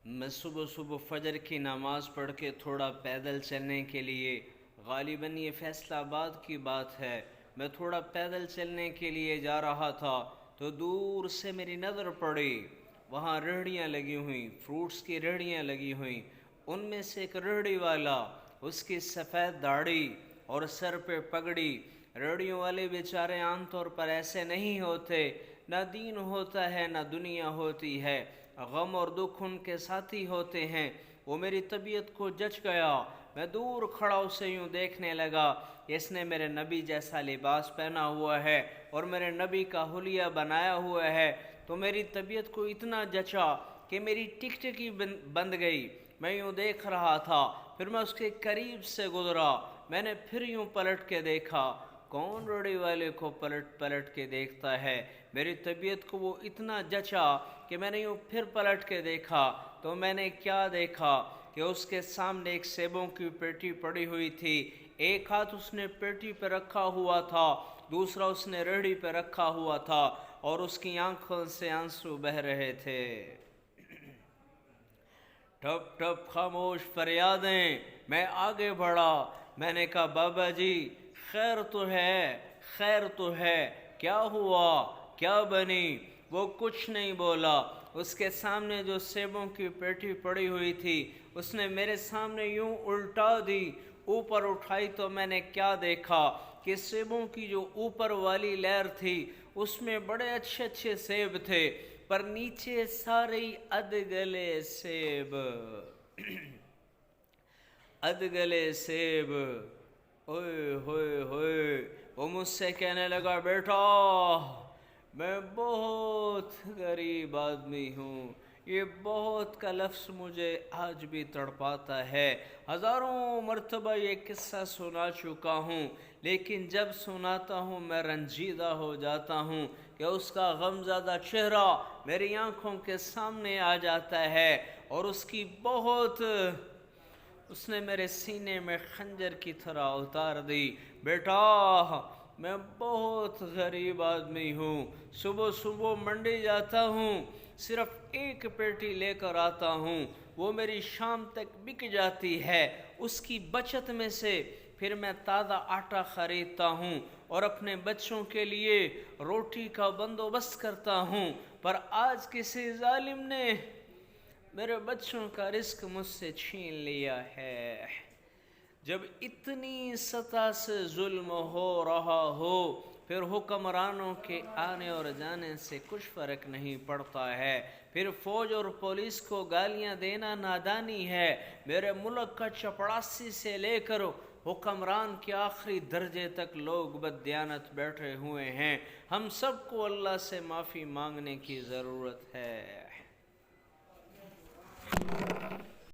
میں صبح صبح فجر کی نماز پڑھ کے تھوڑا پیدل چلنے کے لیے، غالباً یہ فیصل آباد کی بات ہے، میں تھوڑا پیدل چلنے کے لیے جا رہا تھا تو دور سے میری نظر پڑی، وہاں ریہڑیاں لگی ہوئیں، فروٹس کی ریہڑیاں لگی ہوئیں۔ ان میں سے ایک ریہڑی والا، اس کی سفید داڑھی اور سر پہ پگڑی۔ ریہڑیوں والے بیچارے عام طور پر ایسے نہیں ہوتے، نہ دین ہوتا ہے نہ دنیا ہوتی ہے، غم اور دکھ ان کے ساتھی ہوتے ہیں۔ وہ میری طبیعت کو جچ گیا، میں دور کھڑا اسے یوں دیکھنے لگا، اس نے میرے نبی جیسا لباس پہنا ہوا ہے اور میرے نبی کا حلیہ بنایا ہوا ہے، تو میری طبیعت کو اتنا جچا کہ میری ٹک ٹکی بند گئی۔ میں یوں دیکھ رہا تھا، پھر میں اس کے قریب سے گزرا، میں نے پھر یوں پلٹ کے دیکھا۔ کون ریہڑی والے کو پلٹ پلٹ کے دیکھتا ہے؟ میری طبیعت کو وہ اتنا جچا کہ میں نے یوں پھر پلٹ کے دیکھا، تو میں نے کیا دیکھا کہ اس کے سامنے ایک سیبوں کی پیٹی پڑی ہوئی تھی، ایک ہاتھ اس نے پیٹی پہ رکھا ہوا تھا، دوسرا اس نے ریہڑی پہ رکھا ہوا تھا، اور اس کی آنکھوں سے آنسو بہہ رہے تھے۔ ٹھپ ٹھپ خاموش فریادیں۔ میں آگے بڑھا، میں نے کہا بابا جی خیر تو ہے، خیر تو ہے، کیا ہوا، کیا بنی؟ وہ کچھ نہیں بولا۔ اس کے سامنے جو سیبوں کی پیٹی پڑی ہوئی تھی، اس نے میرے سامنے یوں الٹا دی، اوپر اٹھائی تو میں نے کیا دیکھا کہ سیبوں کی جو اوپر والی لیئر تھی اس میں بڑے اچھے اچھے سیب تھے، پر نیچے سارے ادگلے سیب، ادگلے سیب۔ اوئے ہوئے ہوئے، وہ مجھ سے کہنے لگا بیٹا میں بہت غریب آدمی ہوں، یہ بہت کا لفظ مجھے آج بھی تڑپاتا ہے، ہزاروں مرتبہ یہ قصہ سنا چکا ہوں، لیکن جب سناتا ہوں میں رنجیدہ ہو جاتا ہوں کہ اس کا غمزدہ چہرہ میری آنکھوں کے سامنے آ جاتا ہے، اور اس نے میرے سینے میں خنجر کی طرح اتار دی۔ بیٹا میں بہت غریب آدمی ہوں، صبح صبح منڈی جاتا ہوں، صرف ایک پیٹی لے کر آتا ہوں، وہ میری شام تک بک جاتی ہے، اس کی بچت میں سے پھر میں تازہ آٹا خریدتا ہوں اور اپنے بچوں کے لیے روٹی کا بندوبست کرتا ہوں، پر آج کسی ظالم نے میرے بچوں کا رزق مجھ سے چھین لیا ہے۔ جب اتنی سطح سے ظلم ہو رہا ہو، پھر حکمرانوں کے آنے اور جانے سے کچھ فرق نہیں پڑتا ہے، پھر فوج اور پولیس کو گالیاں دینا نادانی ہے۔ میرے ملک کا چپڑاسی سے لے کر حکمران کے آخری درجے تک لوگ بددیانت بیٹھے ہوئے ہیں، ہم سب کو اللہ سے معافی مانگنے کی ضرورت ہے۔